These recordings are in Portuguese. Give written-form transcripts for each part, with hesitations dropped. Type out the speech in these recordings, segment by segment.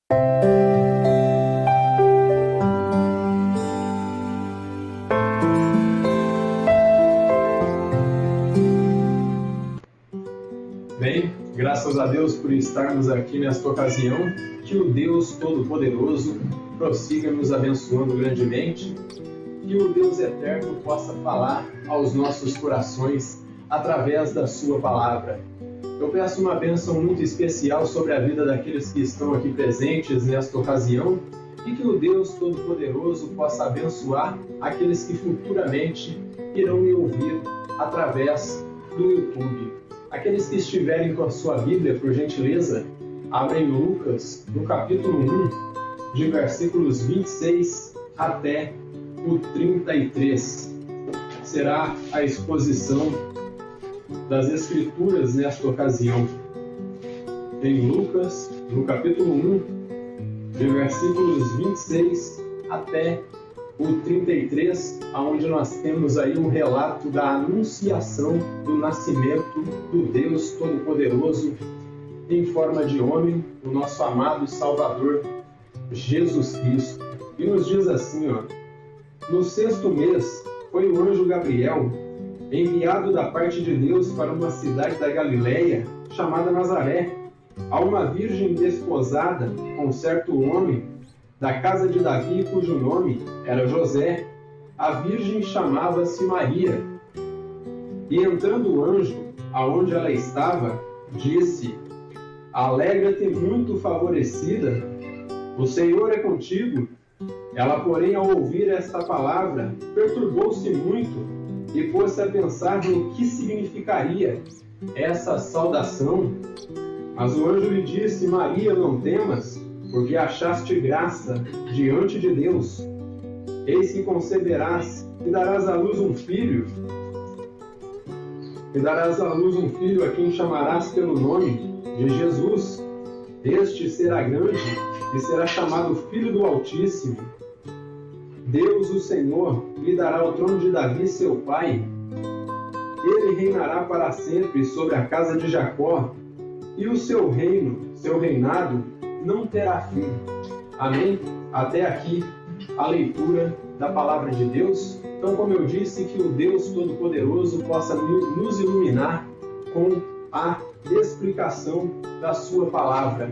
Bem, graças a Deus por estarmos aqui nesta ocasião, que o Deus Todo-Poderoso prossiga nos abençoando grandemente, que o Deus Eterno possa falar aos nossos corações através da sua palavra. Eu peço uma bênção muito especial sobre a vida daqueles que estão aqui presentes nesta ocasião e que o Deus Todo-Poderoso possa abençoar aqueles que futuramente irão me ouvir através do YouTube. Aqueles que estiverem com a sua Bíblia, por gentileza, abrem Lucas, no capítulo 1, de versículos 26 até o 33. Será a exposição das Escrituras nesta ocasião. Em Lucas, no capítulo 1, de versículos 26 até o 33, onde nós temos aí um relato da anunciação do nascimento do Deus Todo-Poderoso em forma de homem, o nosso amado Salvador, Jesus Cristo. E nos diz assim, no 6º mês, foi o anjo Gabriel, enviado da parte de Deus para uma cidade da Galileia, chamada Nazaré, a uma virgem desposada com certo homem, da casa de Davi, cujo nome era José. A virgem chamava-se Maria. E entrando o anjo, aonde ela estava, disse: Alegra-te, muito favorecida, o Senhor é contigo. Ela, porém, ao ouvir esta palavra, perturbou-se muito e pôs-se a pensar no que significaria essa saudação. Mas o anjo lhe disse: Maria, não temas, porque achaste graça diante de Deus. Eis que conceberás e darás à luz um filho, a quem chamarás pelo nome de Jesus. Este será grande e será chamado Filho do Altíssimo. Deus, o Senhor, lhe dará o trono de Davi, seu pai. Ele reinará para sempre sobre a casa de Jacó, e o seu reinado, não terá fim. Amém? Até aqui a leitura da palavra de Deus. Então, como eu disse, que o Deus Todo-Poderoso possa nos iluminar com a explicação da sua palavra.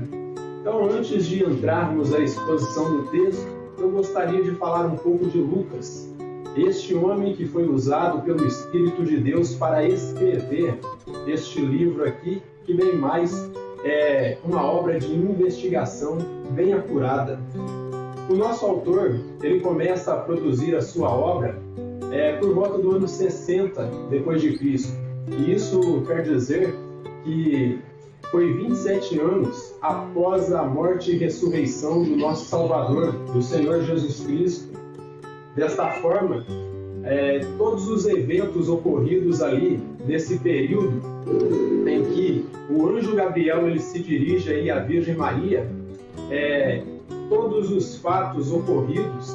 Então, antes de entrarmos à exposição do texto, eu gostaria de falar um pouco de Lucas, este homem que foi usado pelo Espírito de Deus para escrever este livro aqui, que bem mais é uma obra de investigação bem apurada. O nosso autor, ele começa a produzir a sua obra por volta do ano 60 depois de Cristo. E isso quer dizer que foi 27 anos após a morte e ressurreição do nosso Salvador, do Senhor Jesus Cristo. Desta forma, todos os eventos ocorridos ali nesse período em que o anjo Gabriel ele se dirige aí à Virgem Maria, todos os fatos ocorridos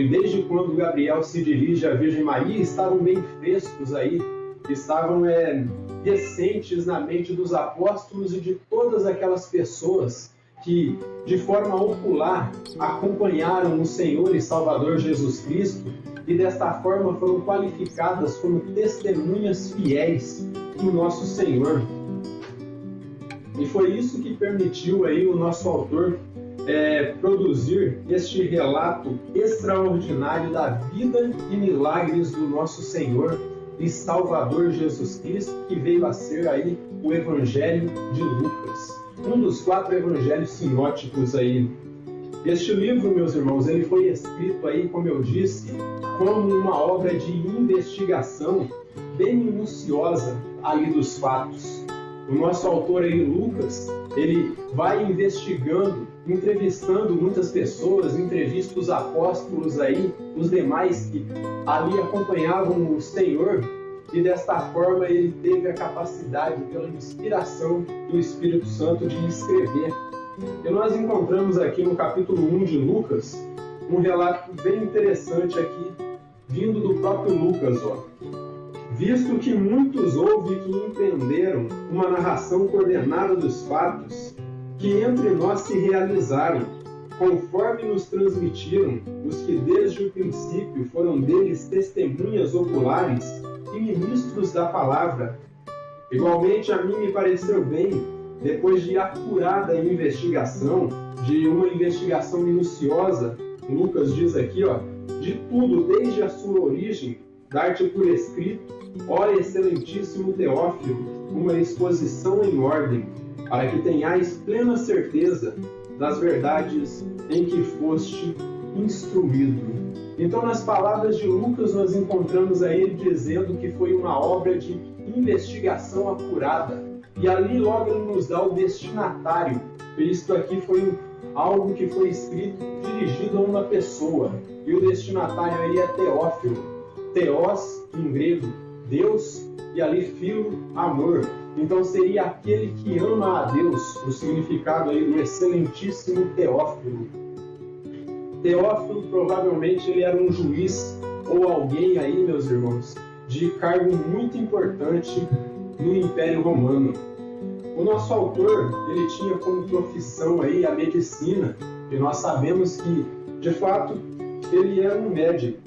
desde quando Gabriel se dirige à Virgem Maria estavam bem frescos aí, estavam recentes na mente dos apóstolos e de todas aquelas pessoas que, de forma ocular, acompanharam o Senhor e Salvador Jesus Cristo e, desta forma, foram qualificadas como testemunhas fiéis do nosso Senhor. E foi isso que permitiu aí o nosso autor produzir este relato extraordinário da vida e milagres do nosso Senhor e Salvador Jesus Cristo, que veio a ser aí o Evangelho de Lucas, um dos 4 evangelhos sinóticos aí. Este livro, meus irmãos, ele foi escrito aí, como eu disse, como uma obra de investigação bem minuciosa ali dos fatos. O nosso autor aí, Lucas, ele vai investigando, entrevistando muitas pessoas, entrevista os apóstolos aí, os demais que ali acompanhavam o Senhor, e desta forma ele teve a capacidade, pela inspiração do Espírito Santo, de escrever. E nós encontramos aqui no capítulo 1 de Lucas, um relato bem interessante aqui, vindo do próprio Lucas, Visto que muitos houve que empreenderam uma narração coordenada dos fatos, que entre nós se realizaram, conforme nos transmitiram os que desde o princípio foram deles testemunhas oculares e ministros da palavra. Igualmente a mim me pareceu bem, depois de acurada investigação, de uma investigação minuciosa, Lucas diz aqui, de tudo desde a sua origem, dar-te por escrito, ó excelentíssimo Teófilo, uma exposição em ordem, para que tenhais plena certeza das verdades em que foste instruído. Então, nas palavras de Lucas, nós encontramos a ele dizendo que foi uma obra de investigação apurada. E ali logo ele nos dá o destinatário. Isto aqui foi algo que foi escrito, dirigido a uma pessoa. E o destinatário aí é Teófilo. Theos, em grego, Deus, e ali filo, amor. Então seria aquele que ama a Deus, o significado aí do excelentíssimo Teófilo. Teófilo, provavelmente, ele era um juiz ou alguém aí, meus irmãos, de cargo muito importante no Império Romano. O nosso autor, ele tinha como profissão aí a medicina, e nós sabemos que, de fato, ele era um médico.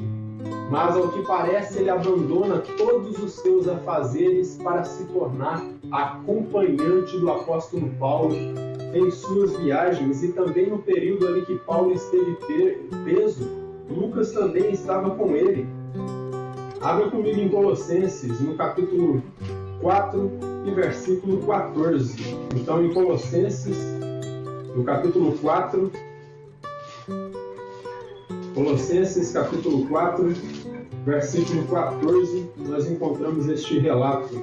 Mas, ao que parece, ele abandona todos os seus afazeres para se tornar acompanhante do apóstolo Paulo em suas viagens, e também no período ali que Paulo esteve preso, Lucas também estava com ele. Abra comigo em Colossenses, no capítulo 4 e versículo 14. Então, em Colossenses, no capítulo 4, Colossenses capítulo 4, versículo 14, nós encontramos este relato.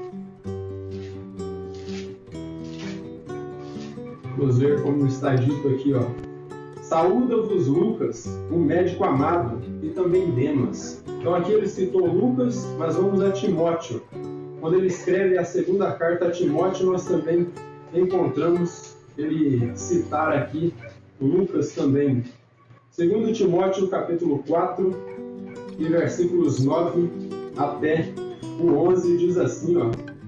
Vamos ver como está dito aqui, Saúda-vos Lucas, o médico amado, e também Demas. Então aqui ele citou Lucas, mas vamos a Timóteo. Quando ele escreve a segunda carta a Timóteo, nós também encontramos ele citar aqui Lucas também. 2 Timóteo capítulo 4 e versículos 9 até o 11 diz assim,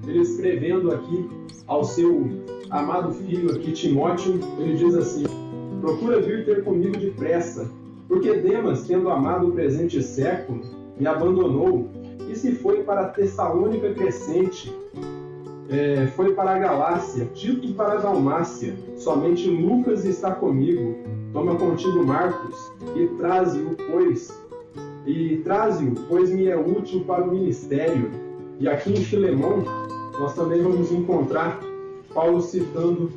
ele escrevendo aqui ao seu amado filho aqui Timóteo, ele diz assim: procura vir ter comigo depressa, porque Demas, tendo amado o presente século, me abandonou e se foi para a Tessalônica Crescente, foi para a Galácia, Tito para a Dalmácia, somente Lucas está comigo. Toma contigo Marcos e traze-o, pois me é útil para o ministério. E aqui em Filemão, nós também vamos encontrar Paulo citando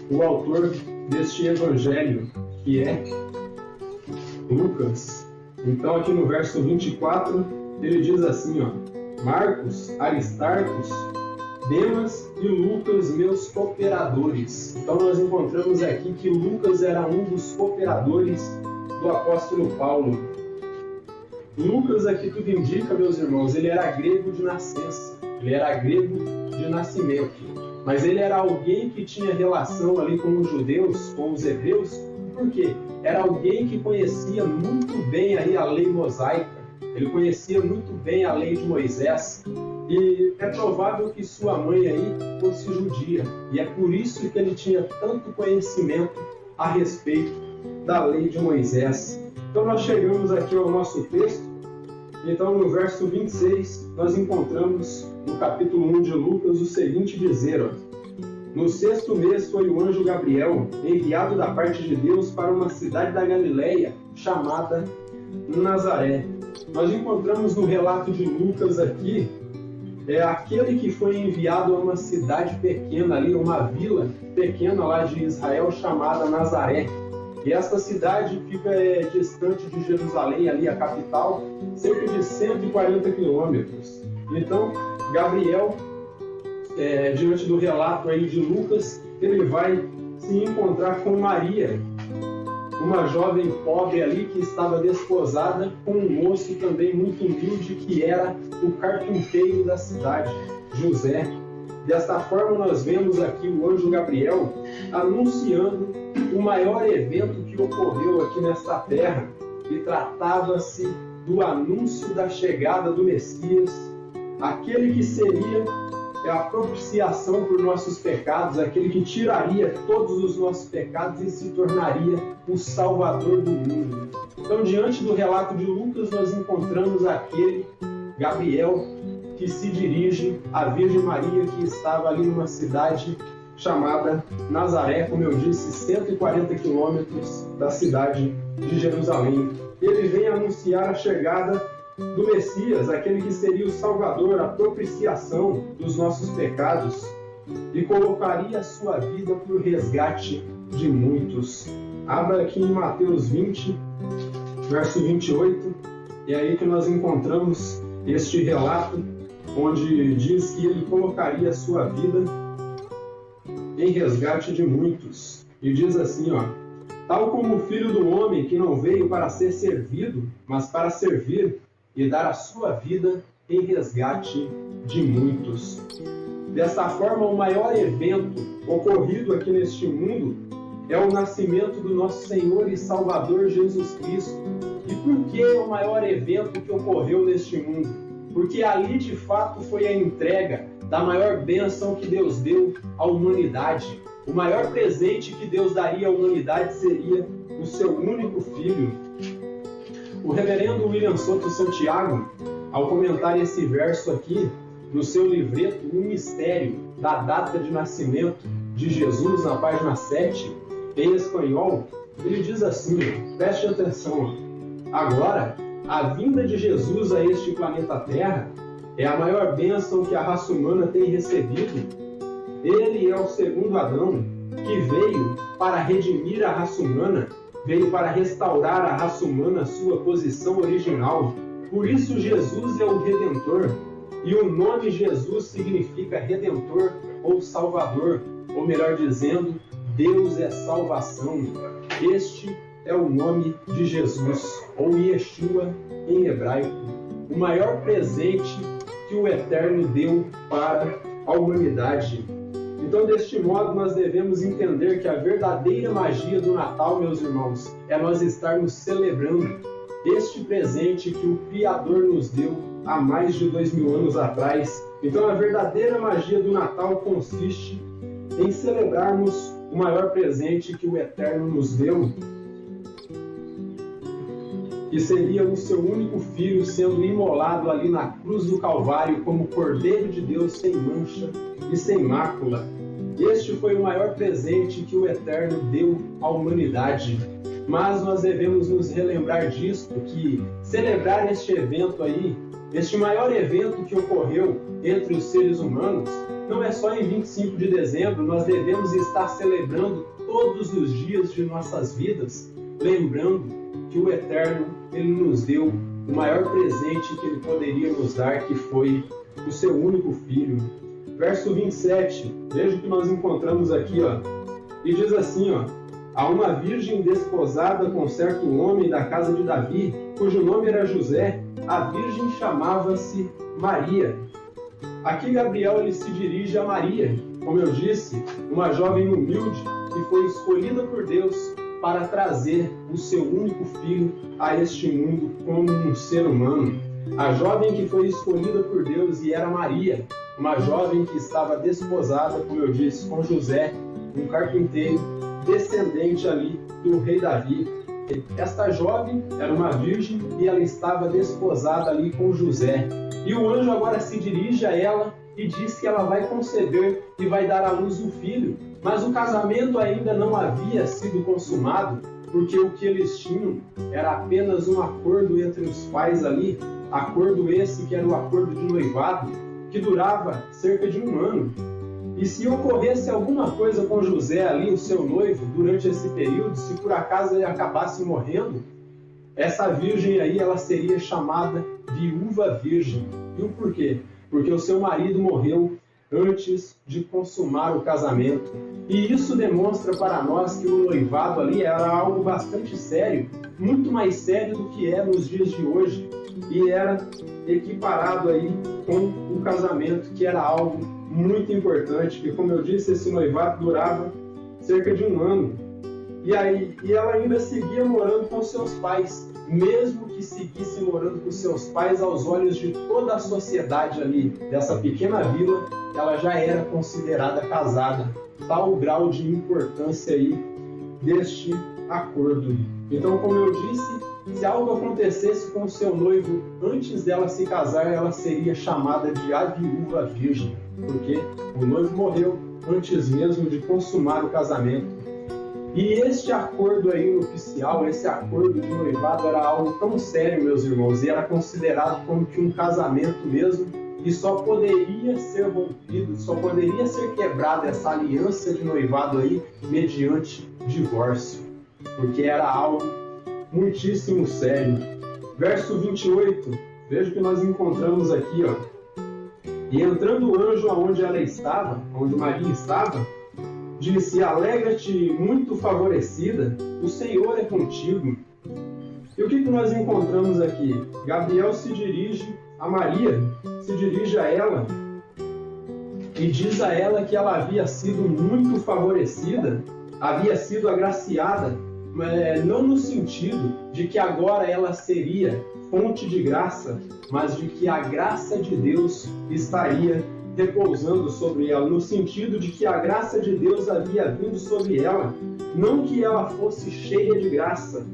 o autor deste evangelho, que é Lucas. Então, aqui no verso 24, ele diz assim, Marcos, Aristarcos, Demas e Lucas, meus cooperadores. Então nós encontramos aqui que Lucas era um dos cooperadores do apóstolo Paulo. Lucas, aqui tudo indica, meus irmãos, ele era grego de nascença, ele era grego de nascimento, mas ele era alguém que tinha relação ali com os judeus, com os hebreus. Por quê? Era alguém que conhecia muito bem aí a lei mosaica, ele conhecia muito bem a lei de Moisés. E é provável que sua mãe aí fosse judia, e é por isso que ele tinha tanto conhecimento a respeito da lei de Moisés. Então nós chegamos aqui ao nosso texto. Então no verso 26 nós encontramos no capítulo 1 de Lucas o seguinte dizer, no 6º mês foi o anjo Gabriel enviado da parte de Deus para uma cidade da Galileia chamada Nazaré. Nós encontramos no relato de Lucas aqui aquele que foi enviado a uma cidade pequena ali, uma vila pequena lá de Israel chamada Nazaré. E essa cidade fica distante de Jerusalém, ali a capital, cerca de 140 quilômetros. Então, Gabriel, diante do relato aí de Lucas, ele vai se encontrar com Maria, uma jovem pobre ali que estava desposada com um moço também muito humilde que era o carpinteiro da cidade, José. Desta forma nós vemos aqui o anjo Gabriel anunciando o maior evento que ocorreu aqui nesta terra, e tratava-se do anúncio da chegada do Messias, aquele que seria é a propiciação por nossos pecados, aquele que tiraria todos os nossos pecados e se tornaria o Salvador do mundo. Então, diante do relato de Lucas, nós encontramos aquele Gabriel que se dirige à Virgem Maria, que estava ali numa cidade chamada Nazaré, como eu disse, 140 quilômetros da cidade de Jerusalém. Ele vem anunciar a chegada do Messias, aquele que seria o Salvador, a propiciação dos nossos pecados, e colocaria a sua vida por resgate de muitos. Abra aqui em Mateus 20, verso 28, e é aí que nós encontramos este relato, onde diz que ele colocaria a sua vida em resgate de muitos. E diz assim, tal como o Filho do Homem, que não veio para ser servido, mas para servir e dar a sua vida em resgate de muitos. Desta forma, o maior evento ocorrido aqui neste mundo é o nascimento do nosso Senhor e Salvador Jesus Cristo. E por que o maior evento que ocorreu neste mundo? Porque ali, de fato, foi a entrega da maior bênção que Deus deu à humanidade. O maior presente que Deus daria à humanidade seria o seu único Filho. O reverendo William Soto Santiago, ao comentar esse verso aqui, no seu livreto O Mistério da Data de Nascimento de Jesus, na página 7, em espanhol, ele diz assim, preste atenção, agora, a vinda de Jesus a este planeta Terra é a maior bênção que a raça humana tem recebido. Ele é o segundo Adão, que veio para redimir a raça humana, veio para restaurar a raça humana à sua posição original. Por isso Jesus é o Redentor, e o nome Jesus significa Redentor ou Salvador, ou melhor dizendo, Deus é salvação. Este é o nome de Jesus, ou Yeshua em hebraico, o maior presente que o Eterno deu para a humanidade. Então, deste modo, nós devemos entender que a verdadeira magia do Natal, meus irmãos, é nós estarmos celebrando este presente que o Criador nos deu há mais de 2000 anos atrás. Então, a verdadeira magia do Natal consiste em celebrarmos o maior presente que o Eterno nos deu, que seria o seu único Filho sendo imolado ali na cruz do Calvário como Cordeiro de Deus sem mancha e sem mácula. Este foi o maior presente que o Eterno deu à humanidade. Mas nós devemos nos relembrar disto, que celebrar este evento aí, este maior evento que ocorreu entre os seres humanos, não é só em 25 de dezembro, nós devemos estar celebrando todos os dias de nossas vidas, lembrando que o Eterno, Ele nos deu o maior presente que Ele poderia nos dar, que foi o seu único Filho. Verso 27, veja o que nós encontramos aqui, e diz assim, a uma virgem desposada com certo homem da casa de Davi, cujo nome era José, a virgem chamava-se Maria. Aqui Gabriel ele se dirige a Maria, como eu disse, uma jovem humilde que foi escolhida por Deus para trazer o seu único filho a este mundo como um ser humano. A jovem que foi escolhida por Deus e era Maria, uma jovem que estava desposada, como eu disse, com José, um carpinteiro, descendente ali do rei Davi. Esta jovem era uma virgem e ela estava desposada ali com José. E o anjo agora se dirige a ela e diz que ela vai conceber e vai dar à luz um filho. Mas o casamento ainda não havia sido consumado, porque o que eles tinham era apenas um acordo entre os pais ali, acordo esse que era o acordo de noivado, que durava cerca de 1 ano. E se ocorresse alguma coisa com José ali, o seu noivo, durante esse período, se por acaso ele acabasse morrendo, essa virgem aí, ela seria chamada viúva virgem. E o porquê? Porque o seu marido morreu antes de consumar o casamento. E isso demonstra para nós que o noivado ali era algo bastante sério, muito mais sério do que é nos dias de hoje. E era equiparado aí com o casamento, que era algo muito importante, que, como eu disse, esse noivado durava cerca de 1 ano. E ela ainda seguia morando com seus pais, mesmo que seguisse morando com seus pais, aos olhos de toda a sociedade ali, dessa pequena vila, ela já era considerada casada. Tal o grau de importância aí deste acordo. Então, como eu disse, se algo acontecesse com o seu noivo antes dela se casar, ela seria chamada de a viúva virgem, porque o noivo morreu antes mesmo de consumar o casamento. E este acordo aí nupcial, esse acordo de noivado era algo tão sério, meus irmãos, e era considerado como que um casamento mesmo, e só poderia ser rompido, só poderia ser quebrada essa aliança de noivado aí mediante divórcio, porque era algo muitíssimo sério. Verso 28, veja o que nós encontramos aqui, ó. E entrando o anjo aonde ela estava, onde Maria estava, disse: alegra-te, muito favorecida, o Senhor é contigo. E o que nós encontramos aqui? Gabriel se dirige a Maria, se dirige a ela e diz a ela que ela havia sido muito favorecida, havia sido agraciada, não no sentido de que agora ela seria fonte de graça, mas de que a graça de Deus estaria repousando sobre ela, no sentido de que a graça de Deus havia vindo sobre ela, não que ela fosse cheia de graça,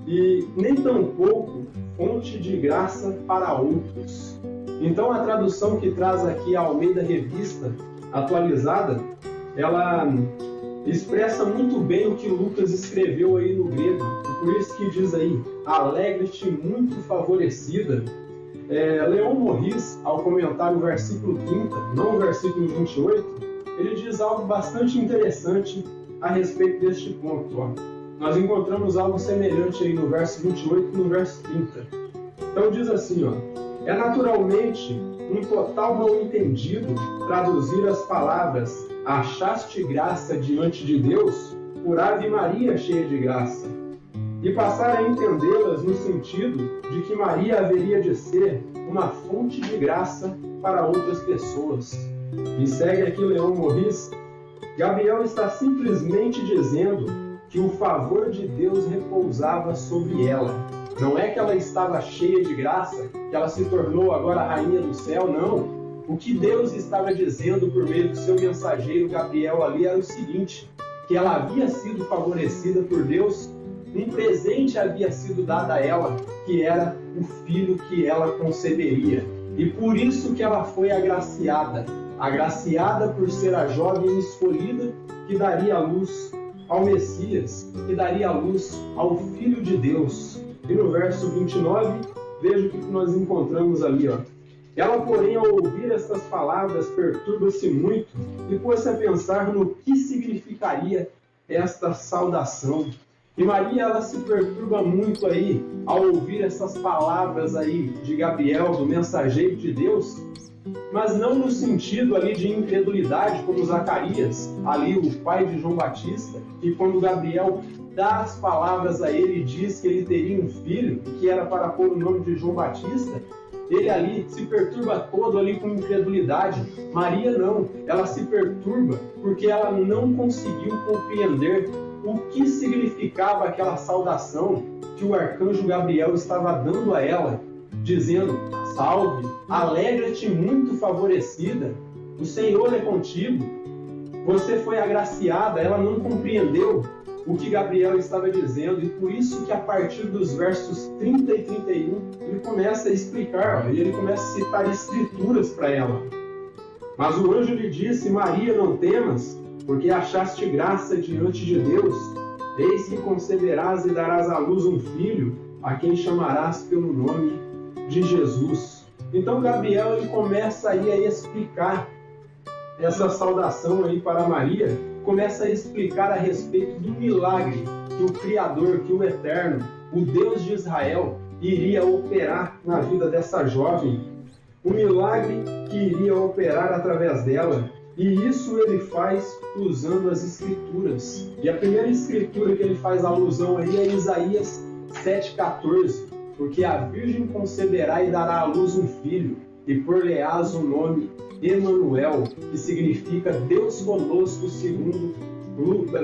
e nem tampouco fonte de graça para outros. Então a tradução que traz aqui a Almeida Revista Atualizada, ela expressa muito bem o que Lucas escreveu aí no grego, e por isso que diz aí, alegre-te, muito favorecida. Leon Morris, ao comentar o versículo 30, não o versículo 28, ele diz algo bastante interessante a respeito deste ponto. Ó. Nós encontramos algo semelhante aí no verso 28 e no verso 30. Então diz assim, ó, é naturalmente um total mal-entendido traduzir as palavras achaste graça diante de Deus por Ave Maria cheia de graça, e passar a entendê-las no sentido de que Maria haveria de ser uma fonte de graça para outras pessoas. E segue aqui Leon Morris, Gabriel está simplesmente dizendo que o favor de Deus repousava sobre ela. Não é que ela estava cheia de graça, que ela se tornou agora a rainha do céu, não. O que Deus estava dizendo por meio do seu mensageiro Gabriel ali era o seguinte, que ela havia sido favorecida por Deus, um presente havia sido dado a ela, que era o filho que ela conceberia. E por isso que ela foi agraciada por ser a jovem escolhida que daria luz ao Messias, que daria luz ao Filho de Deus. E no verso 29, veja o que nós encontramos ali, ó. Ela, porém, ao ouvir estas palavras, perturba-se muito e pôs-se a pensar no que significaria esta saudação. E Maria, ela se perturba muito aí ao ouvir essas palavras aí de Gabriel, do mensageiro de Deus, mas não no sentido ali de incredulidade, como Zacarias, ali o pai de João Batista, que quando Gabriel dá as palavras a ele e diz que ele teria um filho, que era para pôr o nome de João Batista, ele ali se perturba todo ali com incredulidade. Maria não, ela se perturba porque ela não conseguiu compreender o que significava aquela saudação que o arcanjo Gabriel estava dando a ela, dizendo, salve, alegra-te muito favorecida, o Senhor é contigo, você foi agraciada. Ela não compreendeu o que Gabriel estava dizendo, e por isso que a partir dos versos 30 e 31, ele começa a explicar, ele começa a citar escrituras para ela. Mas o anjo lhe disse, Maria, não temas, porque achaste graça diante de Deus, eis que conceberás e darás à luz um filho, a quem chamarás pelo nome de Jesus. Então Gabriel ele começa aí a explicar essa saudação aí para Maria, começa a explicar a respeito do milagre que o Criador, que o Eterno, o Deus de Israel, iria operar na vida dessa jovem, o milagre que iria operar através dela. E isso ele faz usando as Escrituras. E a primeira Escritura que ele faz alusão aí é Isaías 7,14. Porque a Virgem conceberá e dará à luz um filho, e por-lhe-ás o nome Emanuel, que significa Deus conosco segundo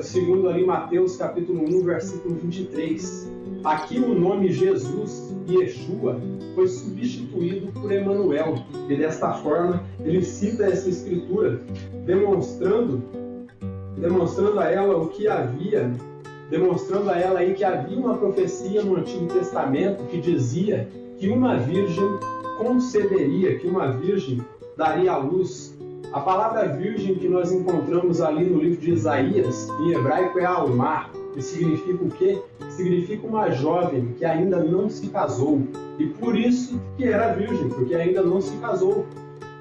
segundo ali Mateus capítulo 1, versículo 23. Aqui o nome Jesus, Yeshua, foi substituído por Emanuel. E desta forma ele cita essa escritura, demonstrando a ela o que havia, demonstrando a ela aí que havia uma profecia no Antigo Testamento que dizia que uma virgem conceberia, que uma virgem daria à luz. A palavra virgem que nós encontramos ali no livro de Isaías, em hebraico é almá, que significa o quê? Significa uma jovem que ainda não se casou. E por isso que era virgem, porque ainda não se casou.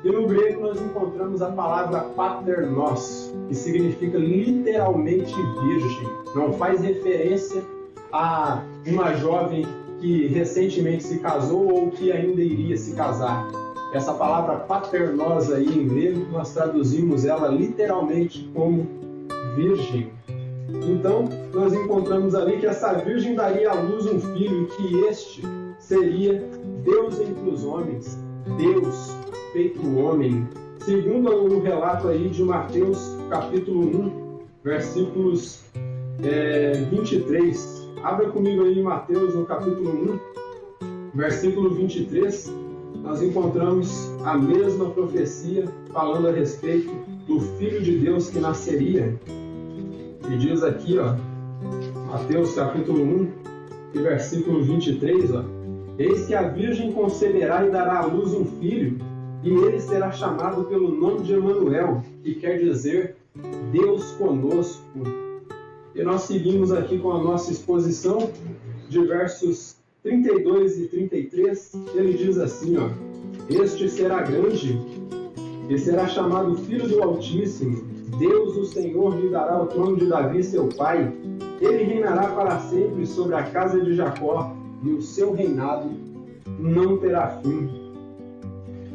E no grego nós encontramos a palavra paternos, que significa literalmente virgem. Não faz referência a uma jovem que recentemente se casou ou que ainda iria se casar. Essa palavra paternos aí em grego, nós traduzimos ela literalmente como virgem. Então, nós encontramos ali que essa virgem daria à luz um filho, que este seria Deus entre os homens, Deus feito homem. Segundo o relato aí de Mateus, capítulo 1, versículos 23. Abra comigo aí em Mateus, no capítulo 1, versículo 23. Nós encontramos a mesma profecia falando a respeito do Filho de Deus que nasceria. E diz aqui, Mateus capítulo 1, versículo 23, eis que a virgem conceberá e dará à luz um filho, e ele será chamado pelo nome de Emanuel, que quer dizer Deus conosco. E nós seguimos aqui com a nossa exposição de versos 32 e 33, ele diz assim, este será grande e será chamado Filho do Altíssimo. Deus, o Senhor, lhe dará o trono de Davi, seu pai. Ele reinará para sempre sobre a casa de Jacó, e o seu reinado não terá fim.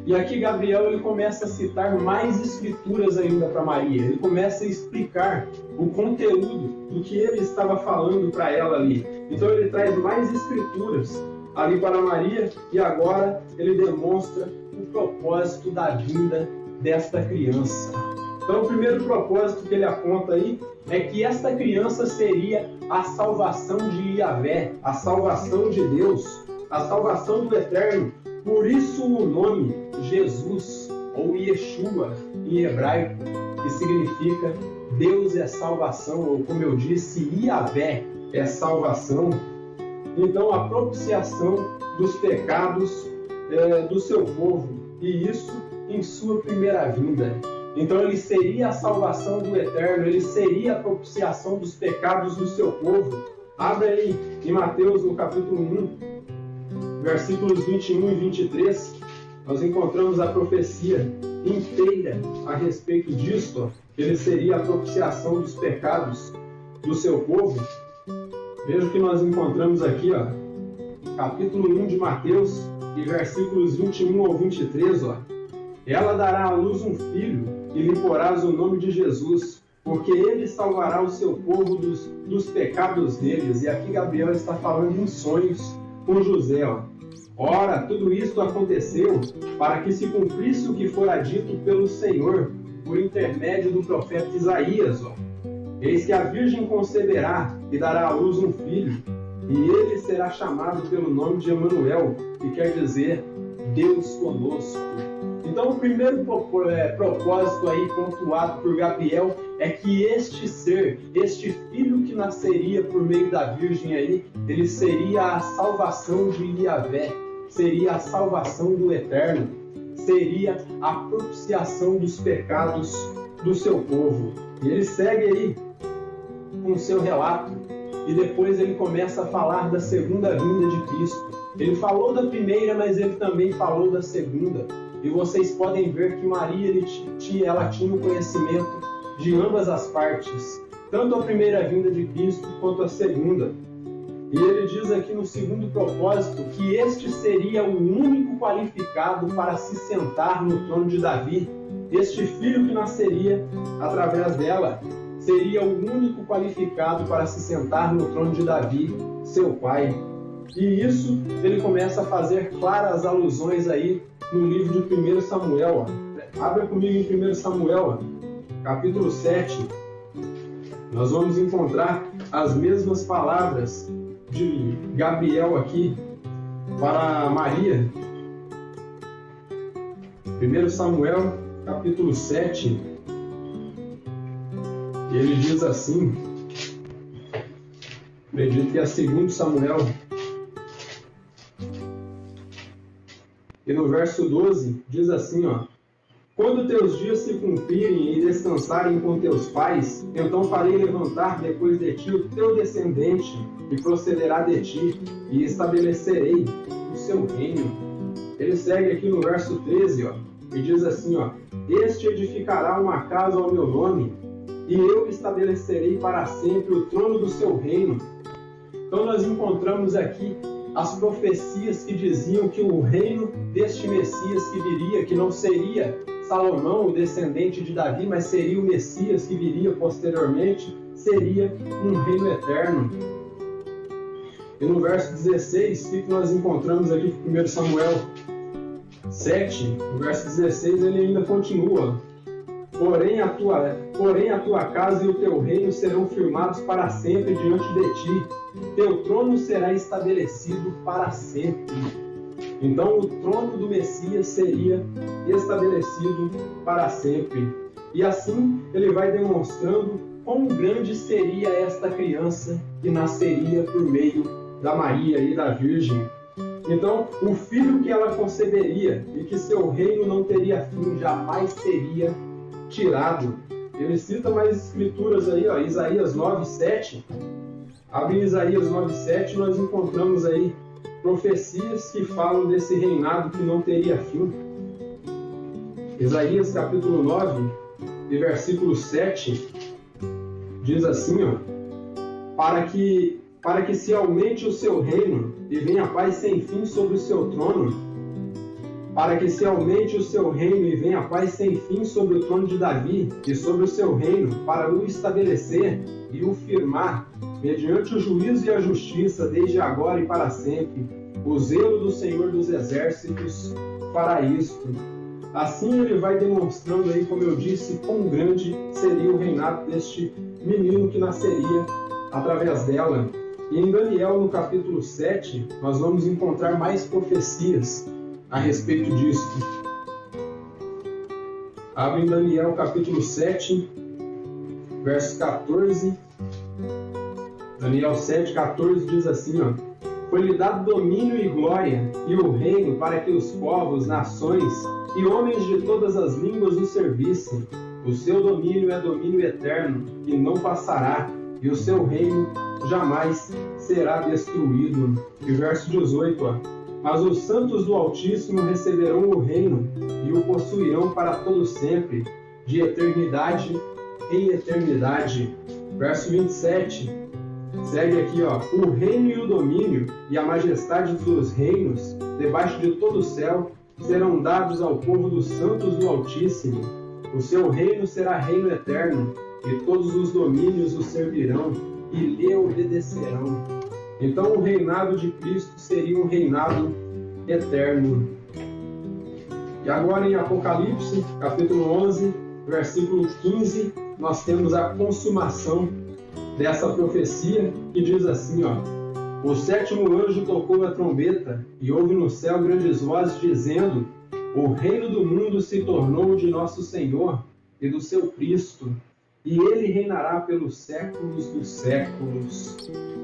E aqui Gabriel ele começa a citar mais escrituras ainda para Maria. Ele começa a explicar o conteúdo do que ele estava falando para ela ali. Então ele traz mais escrituras ali para Maria e agora ele demonstra o propósito da vinda desta criança. Então o primeiro propósito que ele aponta aí é que esta criança seria a salvação de Yahvé, a salvação de Deus, a salvação do Eterno. Por isso o nome Jesus, ou Yeshua em hebraico, que significa Deus é salvação, ou como eu disse, Yahvé é salvação. Então a propiciação dos pecados do seu povo, e isso em sua primeira vinda. Então ele seria a salvação do Eterno, ele seria a propiciação dos pecados do seu povo. Abre aí em Mateus no capítulo 1, versículos 21 e 23, nós encontramos a profecia inteira a respeito disso. Ele seria a propiciação dos pecados do seu povo. Veja o que nós encontramos aqui, capítulo 1 de Mateus, e versículos 21 ao 23, ela dará à luz um filho, e lhe porás o nome de Jesus, porque ele salvará o seu povo dos pecados deles. E aqui Gabriel está falando em sonhos com José. Ora, tudo isto aconteceu para que se cumprisse o que fora dito pelo Senhor, por intermédio do profeta Isaías. Eis que a virgem conceberá e dará à luz um filho, e ele será chamado pelo nome de Emanuel, que quer dizer Deus conosco. Então o primeiro propósito aí pontuado por Gabriel é que este ser, este filho que nasceria por meio da virgem aí, ele seria a salvação de Yahvé, seria a salvação do Eterno, seria a propiciação dos pecados do seu povo. E ele segue aí com o seu relato, e depois ele começa a falar da segunda vinda de Cristo. Ele falou da primeira, mas ele também falou da segunda. E vocês podem ver que Maria ela tinha o conhecimento de ambas as partes, tanto a primeira vinda de Cristo quanto a segunda. E ele diz aqui no segundo propósito que este seria o único qualificado para se sentar no trono de Davi. Este filho que nasceria através dela seria o único qualificado para se sentar no trono de Davi, seu pai. E isso ele começa a fazer claras alusões aí no livro de 1 Samuel. Abra comigo em 1 Samuel, capítulo 7. nós vamos encontrar as mesmas palavras de Gabriel aqui para Maria. 1 Samuel, capítulo 7, ele diz assim, acredito que é 2 Samuel, e no verso 12 diz assim, quando teus dias se cumprirem e descansarem com teus pais, então farei levantar depois de ti o teu descendente, e procederá de ti, e estabelecerei o seu reino. Ele segue aqui no verso 13, e diz assim, este edificará uma casa ao meu nome, e eu estabelecerei para sempre o trono do seu reino. Então nós encontramos aqui as profecias que diziam que o reino deste Messias que viria, que não seria Salomão, o descendente de Davi, mas seria o Messias que viria posteriormente, seria um reino eterno. E no verso 16, o que nós encontramos aqui em 1 Samuel 7, no verso 16, ele ainda continua. Porém a tua casa e o teu reino serão firmados para sempre diante de ti. Teu trono será estabelecido para sempre. Então o trono do Messias seria estabelecido para sempre. E assim ele vai demonstrando quão grande seria esta criança que nasceria por meio da Maria e da Virgem. Então, o filho que ela conceberia e que seu reino não teria fim, jamais seria tirado. Ele cita mais escrituras aí, Isaías 9:7. Abre Isaías 9:7, nós encontramos aí profecias que falam desse reinado que não teria fim. Isaías capítulo 9 e versículo 7 diz assim, para que se aumente o seu reino e venha paz sem fim sobre o seu trono, para que se aumente o seu reino e venha paz sem fim sobre o trono de Davi e sobre o seu reino, para o estabelecer e o firmar, mediante o juízo e a justiça, desde agora e para sempre. O zelo do Senhor dos Exércitos fará isto. Assim ele vai demonstrando aí, como eu disse, quão grande seria o reinado deste menino que nasceria através dela. E em Daniel, no capítulo 7, nós vamos encontrar mais profecias a respeito disso. Abre em Daniel, capítulo 7, verso 14. Daniel 7, 14 diz assim, foi-lhe dado domínio e glória e o reino para que os povos, nações e homens de todas as línguas o servissem. O seu domínio é domínio eterno, que não passará, e o seu reino jamais será destruído. E verso 18, mas os santos do Altíssimo receberão o reino e o possuirão para todo sempre, de eternidade em eternidade. Verso 27, segue aqui, o reino e o domínio e a majestade dos reinos, debaixo de todo o céu, serão dados ao povo dos santos do Altíssimo. O seu reino será reino eterno, e todos os domínios o servirão e lhe obedecerão. Então o reinado de Cristo seria um reinado eterno. E agora em Apocalipse, capítulo 11, versículo 15, nós temos a consumação dessa profecia, que diz assim, o sétimo anjo tocou a trombeta, e houve no céu grandes vozes dizendo, o reino do mundo se tornou de nosso Senhor e do seu Cristo, e ele reinará pelos séculos dos séculos.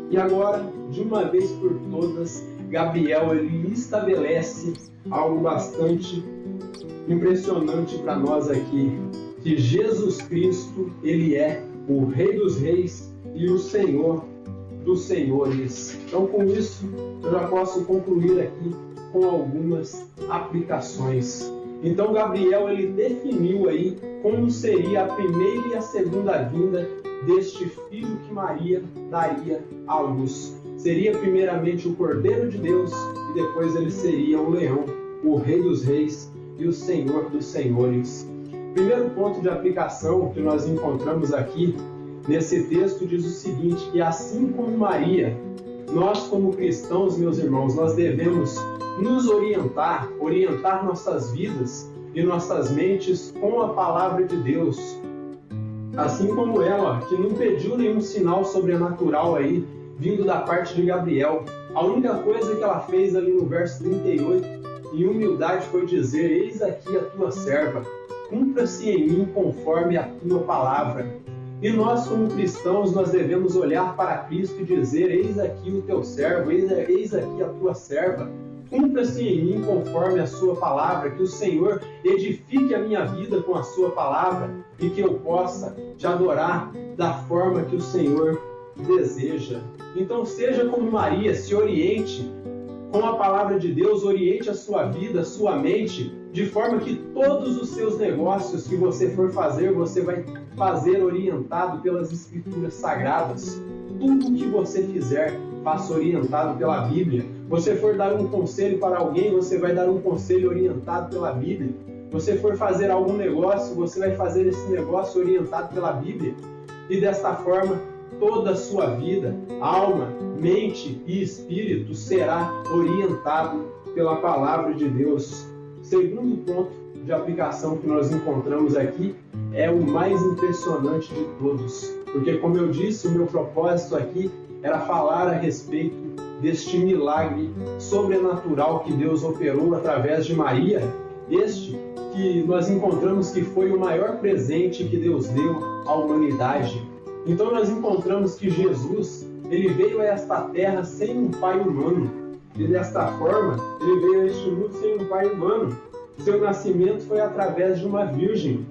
E agora, de uma vez por todas, Gabriel ele estabelece algo bastante impressionante para nós aqui, que Jesus Cristo, ele é o Rei dos Reis e o Senhor dos Senhores. Então, com isso, eu já posso concluir aqui com algumas aplicações. Então, Gabriel ele definiu aí como seria a primeira e a segunda vinda deste filho que Maria daria à luz. Seria primeiramente o Cordeiro de Deus e depois ele seria o leão, o Rei dos Reis e o Senhor dos Senhores. Primeiro ponto de aplicação que nós encontramos aqui nesse texto diz o seguinte, que assim como Maria, nós como cristãos, meus irmãos, nós devemos nos orientar nossas vidas e nossas mentes com a palavra de Deus. Assim como ela, que não pediu nenhum sinal sobrenatural aí, vindo da parte de Gabriel. A única coisa que ela fez ali no verso 38, em humildade, foi dizer: eis aqui a tua serva, cumpra-se em mim conforme a tua palavra. E nós, como cristãos, nós devemos olhar para Cristo e dizer: eis aqui o teu servo, eis aqui a tua serva, cumpra-se em mim conforme a sua palavra, que o Senhor edifique a minha vida com a sua palavra e que eu possa te adorar da forma que o Senhor deseja. Então seja como Maria, se oriente com a palavra de Deus, oriente a sua vida, a sua mente, de forma que todos os seus negócios que você for fazer, você vai fazer orientado pelas Escrituras Sagradas. Tudo que você fizer, faça orientado pela Bíblia. Você for dar um conselho para alguém, você vai dar um conselho orientado pela Bíblia. Você for fazer algum negócio, você vai fazer esse negócio orientado pela Bíblia. E desta forma, toda a sua vida, alma, mente e espírito será orientado pela palavra de Deus. Segundo ponto de aplicação que nós encontramos aqui é o mais impressionante de todos. Porque, como eu disse, o meu propósito aqui era falar a respeito deste milagre sobrenatural que Deus operou através de Maria. Este que nós encontramos que foi o maior presente que Deus deu à humanidade. Então nós encontramos que Jesus, ele veio a esta terra sem um pai humano. E desta forma, ele veio a este mundo sem um pai humano. Seu nascimento foi através de uma virgem.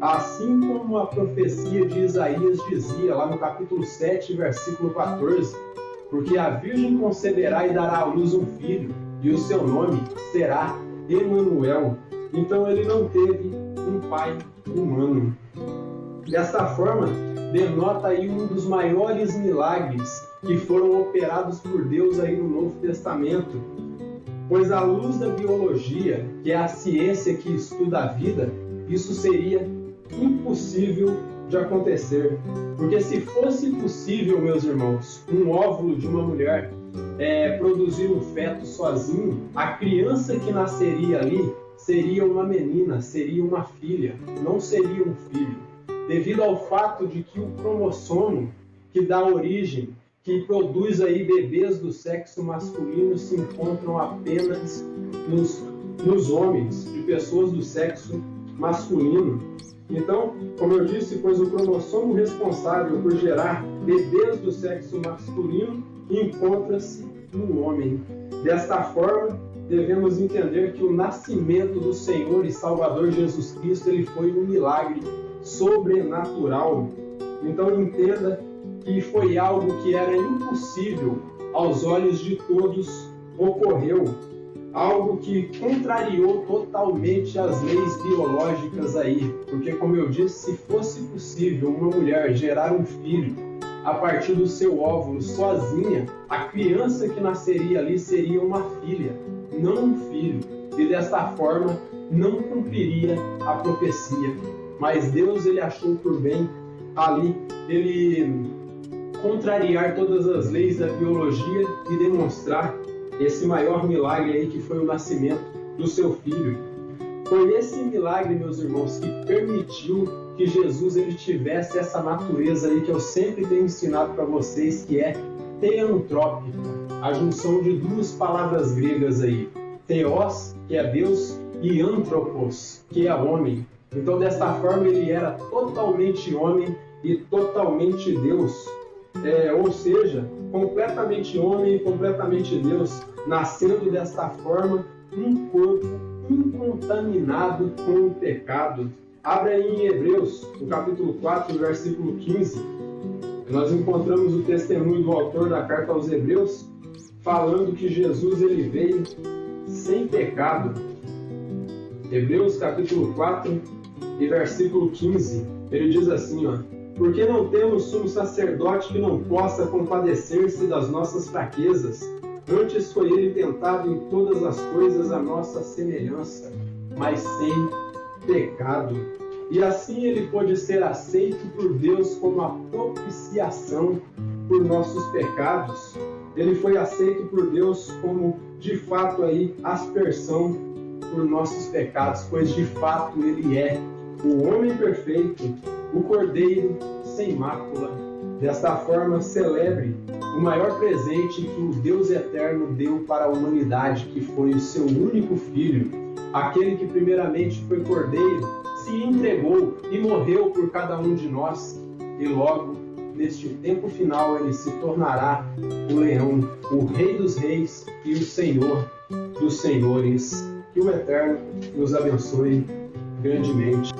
Assim como a profecia de Isaías dizia, lá no capítulo 7, versículo 14, porque a virgem conceberá e dará à luz um filho, e o seu nome será Emanuel. Então ele não teve um pai humano. Desta forma, denota aí um dos maiores milagres que foram operados por Deus aí no Novo Testamento. Pois à luz da biologia, que é a ciência que estuda a vida, isso seria impossível de acontecer. Porque se fosse possível, meus irmãos, um óvulo de uma mulher produzir um feto sozinho, a criança que nasceria ali seria uma menina, seria uma filha, não seria um filho. Devido ao fato de que o cromossomo que dá origem, que produz aí bebês do sexo masculino, se encontram apenas nos homens, de pessoas do sexo masculino. Então, como eu disse, pois o cromossomo responsável por gerar bebês do sexo masculino encontra-se no homem. Desta forma, devemos entender que o nascimento do Senhor e Salvador Jesus Cristo, ele foi um milagre sobrenatural. Então entenda que foi algo que era impossível aos olhos de todos, ocorreu. Algo que contrariou totalmente as leis biológicas aí. Porque, como eu disse, se fosse possível uma mulher gerar um filho a partir do seu óvulo sozinha, a criança que nasceria ali seria uma filha, não um filho. E desta forma não cumpriria a profecia. Mas Deus, ele achou por bem ali, ele contrariar todas as leis da biologia e demonstrar esse maior milagre aí, que foi o nascimento do seu filho. Foi esse milagre, meus irmãos, que permitiu que Jesus ele tivesse essa natureza aí que eu sempre tenho ensinado para vocês, que é teantrópica, a junção de duas palavras gregas aí, theos, que é Deus, e anthropos, que é homem. Então, desta forma, ele era totalmente homem e totalmente Deus. Ou seja, completamente homem e completamente Deus, nascendo desta forma um corpo incontaminado com o pecado. Abre aí em Hebreus, no capítulo 4, versículo 15, nós encontramos o testemunho do autor da carta aos Hebreus, falando que Jesus ele veio sem pecado. Hebreus capítulo 4 e versículo 15, ele diz assim, porque não temos sumo sacerdote que não possa compadecer-se das nossas fraquezas, antes foi ele tentado em todas as coisas à nossa semelhança, mas sem pecado. E assim ele pôde ser aceito por Deus como a propiciação por nossos pecados. Ele foi aceito por Deus como, de fato, aí, aspersão por nossos pecados, pois de fato ele é o homem perfeito o Cordeiro sem mácula. Desta forma, celebre o maior presente que o Deus eterno deu para a humanidade, que foi o seu único Filho, aquele que primeiramente foi Cordeiro, se entregou e morreu por cada um de nós, e logo, neste tempo final, ele se tornará o leão, o Rei dos Reis e o Senhor dos Senhores. Que o Eterno nos abençoe grandemente.